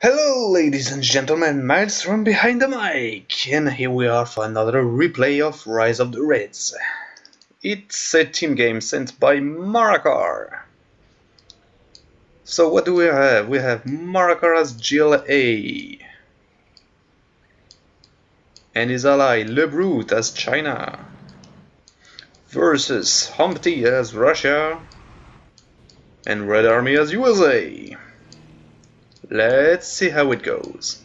Hello, ladies and gentlemen, Miles from behind the mic, and here we are for another replay of Rise of the Reds. It's a team game sent by Marakar. So what do we have? We have Marakar as GLA, and his ally LeBrute as China, versus Humpty as Russia, and Red Army as USA. Let's see how it goes.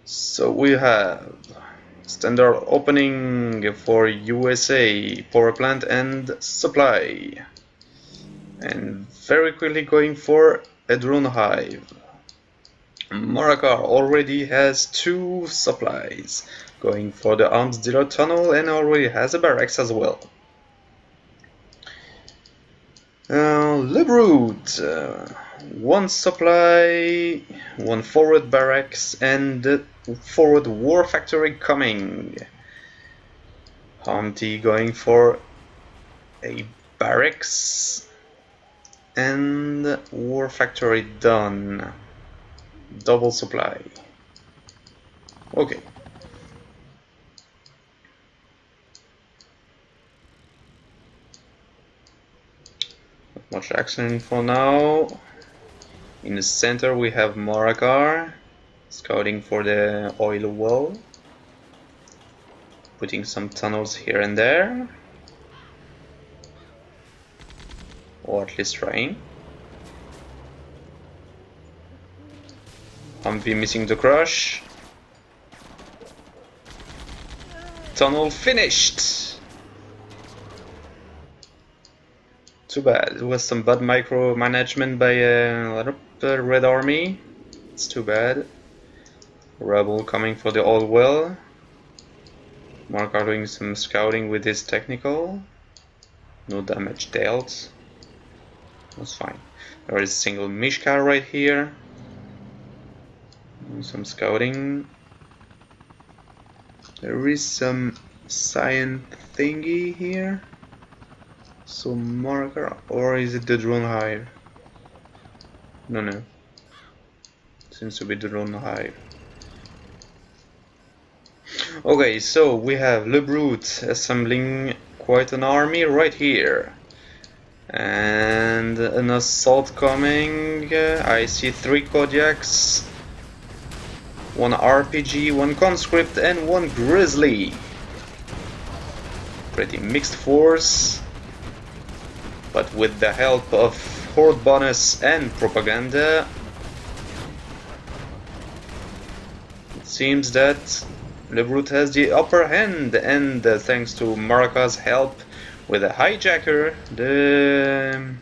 So we have standard opening for USA power plant and supply, and very quickly going for a drone hive. Marakar already has two supplies, going for the arms dealer tunnel, and already has a barracks as well. LeBrute, one supply, one forward barracks, and forward war factory coming. Humpty going for a barracks and war factory done. Double supply. Okay. Not much action for now. In the center we have Marakar scouting for the oil well, putting some tunnels here and there, or at least trying. Humpty missing the crush. Tunnel finished! Too bad, it was some bad micromanagement by the Red Army. It's too bad. Rebel coming for the oil well. Marakar doing some scouting with his technical. No damage dealt. That's fine. There is a single Mishka right here. Doing some scouting. There is some cyan thingy here. So Marakar, or is it the drone hive? No. Seems to be the drone hive. Okay, so we have LeBrute assembling quite an army right here. And an assault coming. I see 3 Kodiaks, 1 RPG, 1 Conscript, and 1 Grizzly. Pretty mixed force. But with the help of horde bonus and propaganda, it seems that LeBrute has the upper hand, and thanks to Marakar's help with a hijacker, the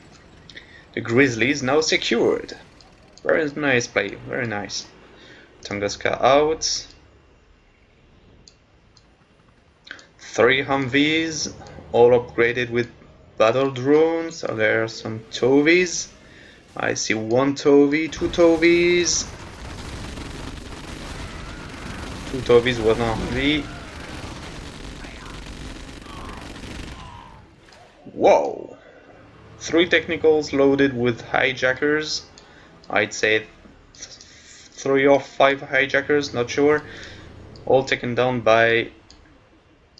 Grizzly is now secured. Very nice play, very nice. Tunguska out. 3 Humvees, all upgraded with battle drones. So there are some Tovies. I see 1 Tovie, 2 Tovies. 2 Tovies, 1 Humvee. Whoa! 3 technicals loaded with hijackers. I'd say 3 or 5 hijackers, not sure. All taken down by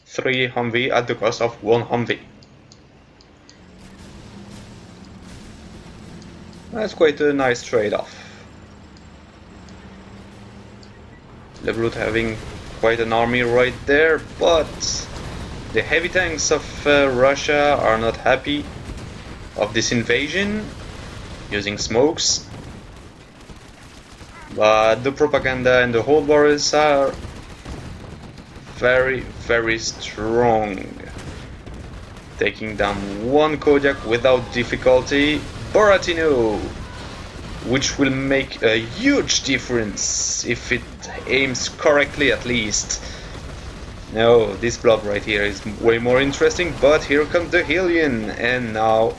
3 Humvee at the cost of 1 Humvee. That's quite a nice trade-off. LeBrute having quite an army right there, but the heavy tanks of Russia are not happy of this invasion, using smokes. But the propaganda and the hold warriors are very, very strong. Taking down 1 Kodiak without difficulty. Boratino, which will make a huge difference if it aims correctly at least. No, this blob right here is way more interesting, but here comes the Hellion, and now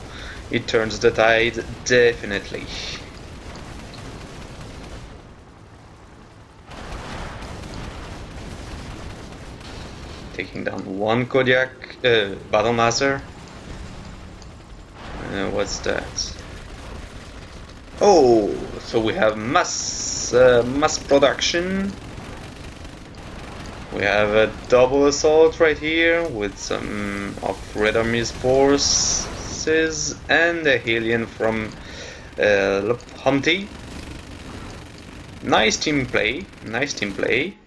it turns the tide, definitely. Taking down 1 Kodiak, Battlemaster. What's that? Oh, so we have mass production. We have a double assault right here with some of Red Army's forces and a alien from Humpty. Nice team play, nice team play.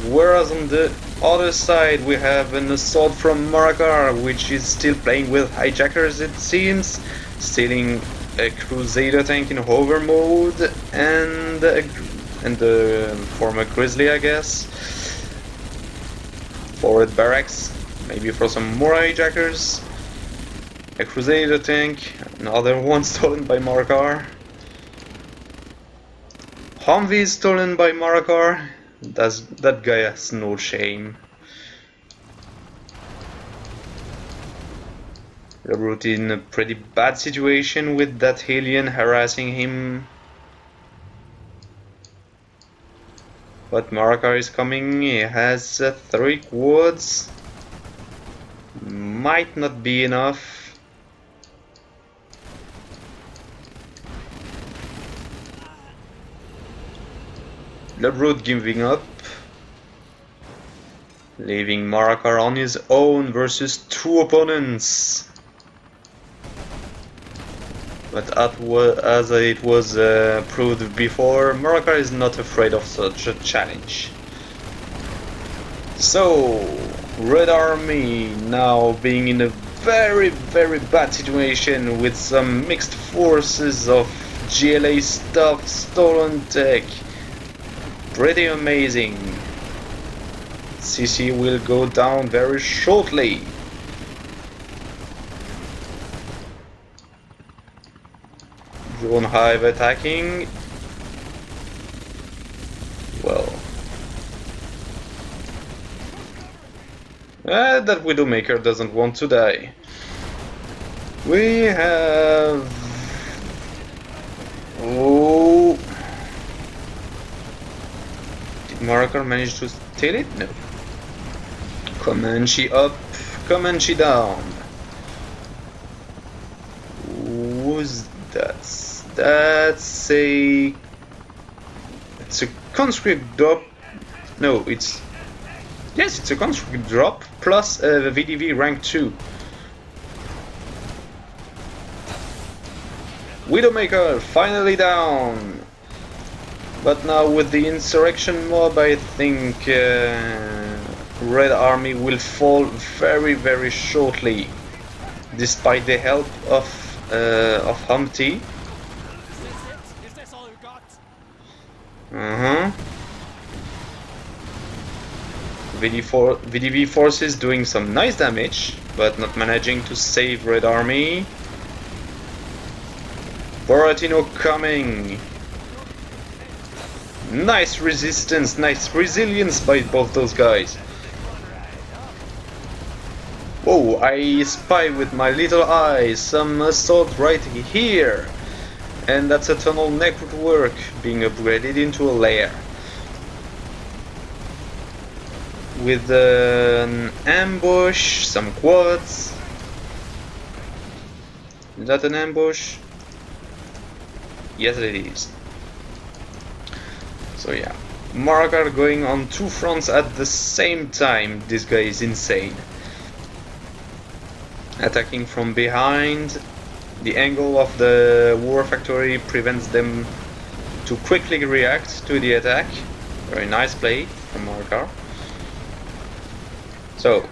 Whereas on the other side we have an assault from Marakar, which is still playing with hijackers, it seems, stealing a Crusader tank in hover mode and the former Grizzly, I guess. Forward barracks, maybe for some more hijackers. A Crusader tank, another one stolen by Marakar. Humvee is stolen by Marakar. That guy has no shame. LeBrute in a pretty bad situation with that alien harassing him. But Marakar is coming, he has 3 quads. Might not be enough. LeBrute giving up, leaving Marakar on his own versus 2 opponents. But as it was proved before, Marakar is not afraid of such a challenge. So, Red Army now being in a very bad situation with some mixed forces of GLA stuff, stolen tech. Pretty amazing. CC will go down very shortly. Drone Hive attacking. Well, that Widowmaker doesn't want to die. We have... Oh... Did Marakar manage to steal it? No. Comanche up, Comanche down. Who's that? That's a... It's a conscript drop. No, it's... Yes, it's a conscript drop plus a VDV rank 2. Widowmaker finally down. But now with the insurrection mob, I think Red Army will fall very shortly, despite the help of Humpty. VDV forces doing some nice damage, but not managing to save Red Army. Boratino coming. Nice resistance, nice resilience by both those guys. Whoa, I spy with my little eye some assault right here. And that's a tunnel network being upgraded into a lair. With an ambush, some quads. Is that an ambush? Yes, it is. So yeah, Marakar going on 2 fronts at the same time. This guy is insane. Attacking from behind. The angle of the war factory prevents them to quickly react to the attack. Very nice play from Marakar. So,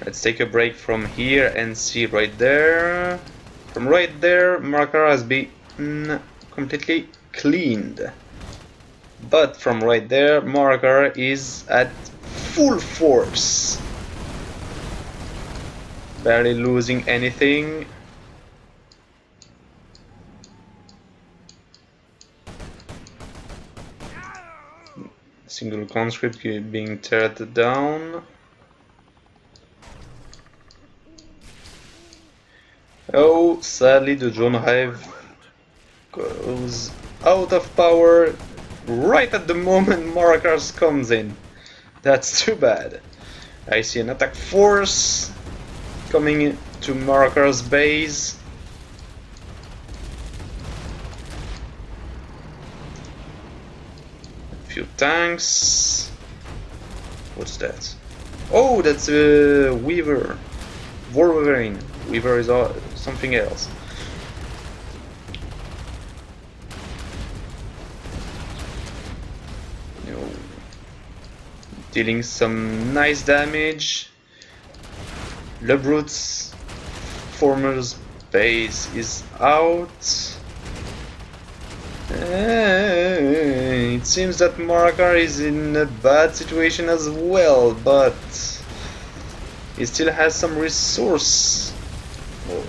let's take a break from here and see right there. From right there, Marakar has been completely cleaned. But from right there, Marakar is at full force. Barely losing anything. Single conscript being teared down. Oh, sadly the drone hive goes out of power right at the moment Marakar comes in. That's too bad. I see an attack force coming to Marakar's base. few tanks. What's that? Oh, that's a Weaver. Wolverine. Weaver is something else. Dealing some nice damage. LeBrute's former's base is out. It seems that Marakar is in a bad situation as well, but he still has some resource. Oh.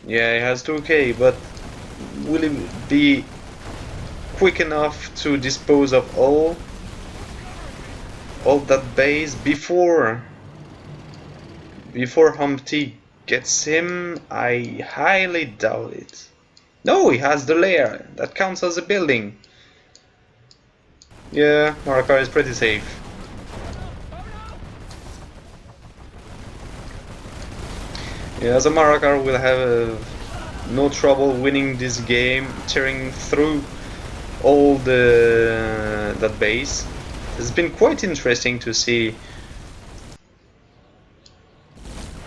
Yeah, he has 2k, but will he be quick enough to dispose of all that base before Humpty gets him? I highly doubt it. No, he has the lair. That counts as a building. Yeah, Marakar is pretty safe. Yeah, so Marakar will have no trouble winning this game, tearing through all that base. It's been quite interesting to see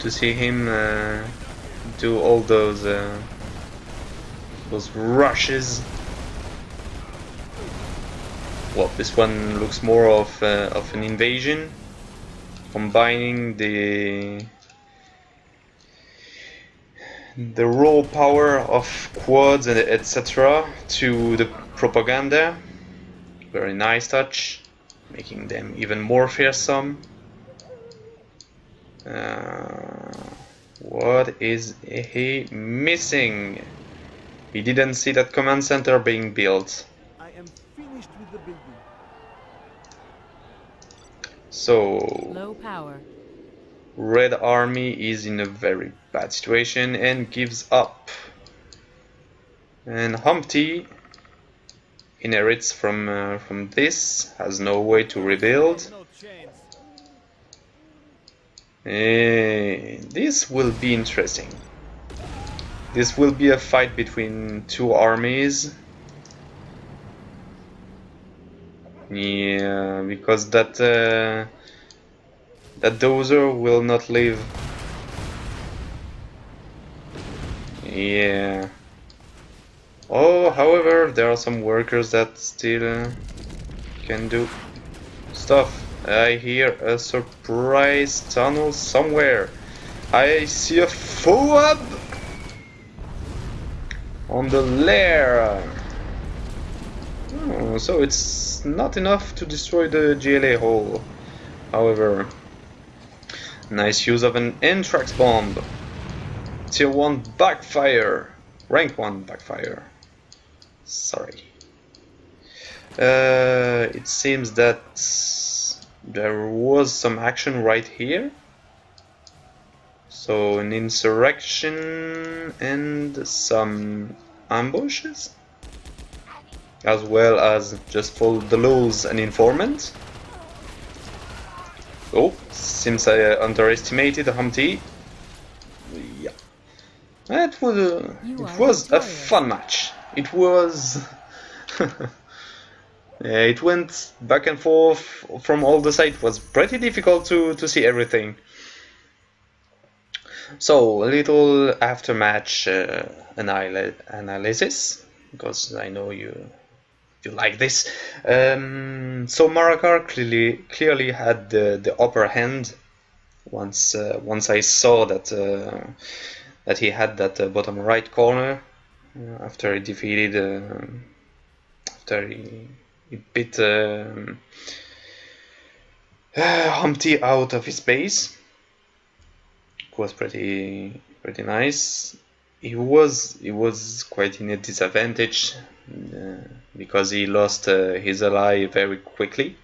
him do all those rushes. Well, this one looks more of an invasion, combining the raw power of quads and etc. to the propaganda. Very nice touch, making them even more fearsome. What is he missing? He didn't see that command center being built. I am finished with the building. So low power. Red Army is in a very bad situation and gives up. And Humpty inherits from this, has no way to rebuild. This will be interesting. This will be a fight between two armies. Yeah, because that dozer will not live. Yeah. Oh, however, there are some workers that still can do stuff. I hear a surprise tunnel somewhere. I see a FOAB on the lair. Oh, so it's not enough to destroy the GLA hole. However, nice use of an anthrax bomb. Tier 1 backfire. Rank 1 backfire. Sorry. It seems that there was some action right here. So an insurrection and some ambushes, as well as just follow the laws and informant. Oh, seems I underestimated Humpty. Yeah, it was a fun match. It was. Yeah, it went back and forth from all the sides. It was pretty difficult to see everything. So a little after-match analysis, because I know you like this. So Marakar clearly had the upper hand. Once I saw that he had that bottom right corner after he defeated after he beat Humpty out of his base. It was pretty nice. He was quite in a disadvantage because he lost his ally very quickly.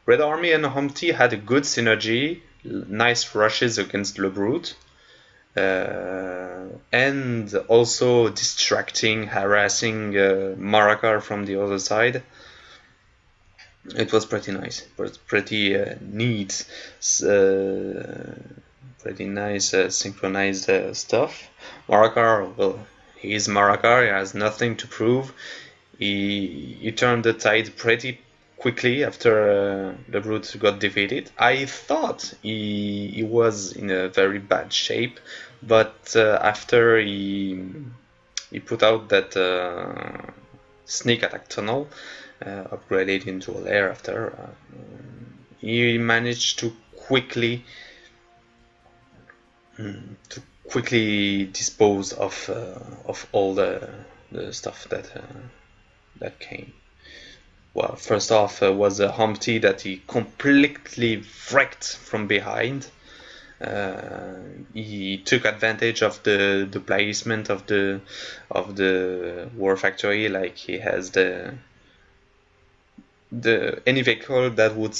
Red Army and Humpty had a good synergy, nice rushes against LeBrute, and also distracting, harassing Marakar from the other side. It was pretty nice. It was pretty neat, pretty nice synchronized stuff. Marakar, well, he is Marakar. He has nothing to prove. He turned the tide pretty quickly after LeBrute got defeated. I thought he was in a very bad shape, but after he put out that sneak attack tunnel, upgraded into a lair after, he managed to quickly dispose of all the stuff that came. Well, first off was a Humpty that he completely wrecked from behind. He took advantage of the placement of the war factory, like he has any vehicle that would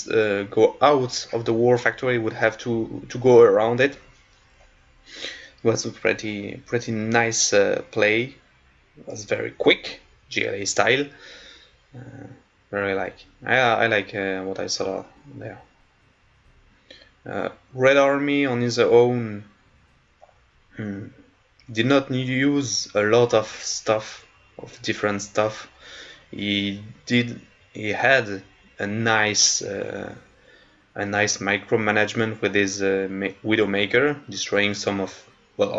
go out of the war factory would have to go around it. It was a pretty nice play. It was very quick, GLA style. Very I like what I saw there. Red Army on his own did not use a lot of stuff, of different stuff. He had a nice micromanagement with his Widowmaker, destroying some of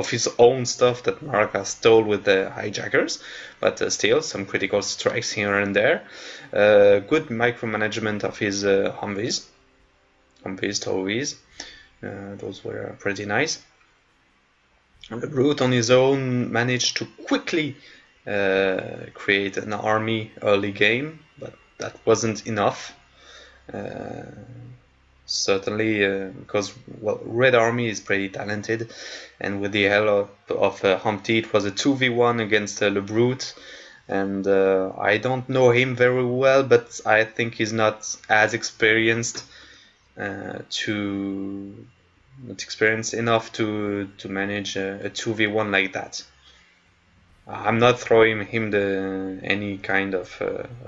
his own stuff that Marakar stole with the hijackers, but still some critical strikes here and there. Good micromanagement of his Humvees, Towies. Those were pretty nice. And LeBrute on his own managed to quickly create an army early game, but that wasn't enough. Certainly, because Red Army is pretty talented, and with the help of Humpty, it was a 2v1 against LeBrute, and I don't know him very well, but I think he's not as experienced enough to manage a 2v1 like that. I'm not throwing him any kind of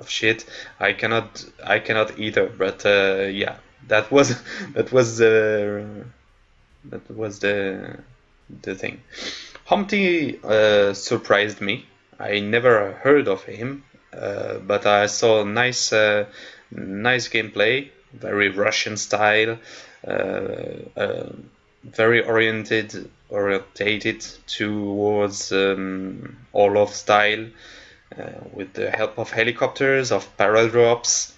shit. I cannot either. But yeah, that was the thing. Humpty surprised me. I never heard of him, but I saw nice gameplay, very Russian style, very orientated towards Orlov style, with the help of helicopters, of barrel drops,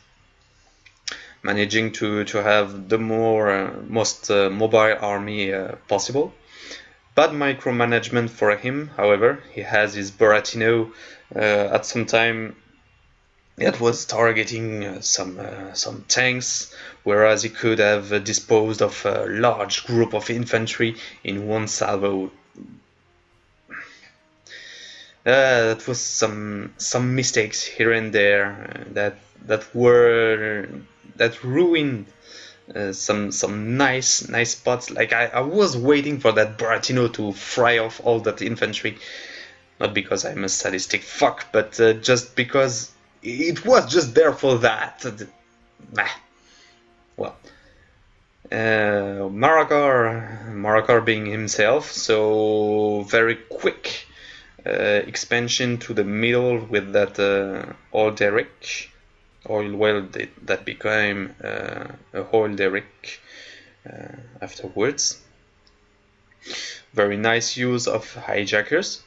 managing to have the most mobile army possible. Bad micromanagement for him, however. He has his Buratino at some time that was targeting some tanks, whereas he could have disposed of a large group of infantry in one salvo. That was some mistakes here and there that ruined some nice spots. Like I was waiting for that Buratino to fry off all that infantry, not because I'm a sadistic fuck, but just because it was just there for that. Well, Marakar being himself, so very quick expansion to the middle with that oil derrick, oil well that became a oil derrick afterwards. Very nice use of hijackers,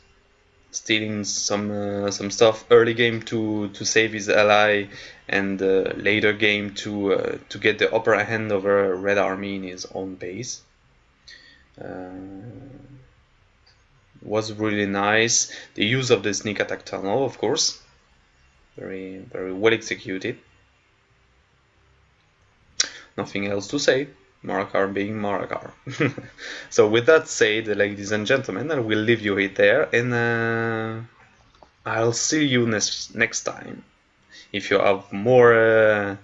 stealing some stuff early game to save his ally, and later game to get the upper hand over Red Army in his own base. Was really nice. The use of the sneak attack tunnel, of course, very well executed. Nothing else to say. Marakar being Marakar. So with that said, ladies and gentlemen, I will leave you there, and I'll see you next time. If you have more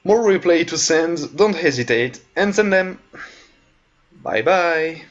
replay to send, don't hesitate and send them. Bye bye.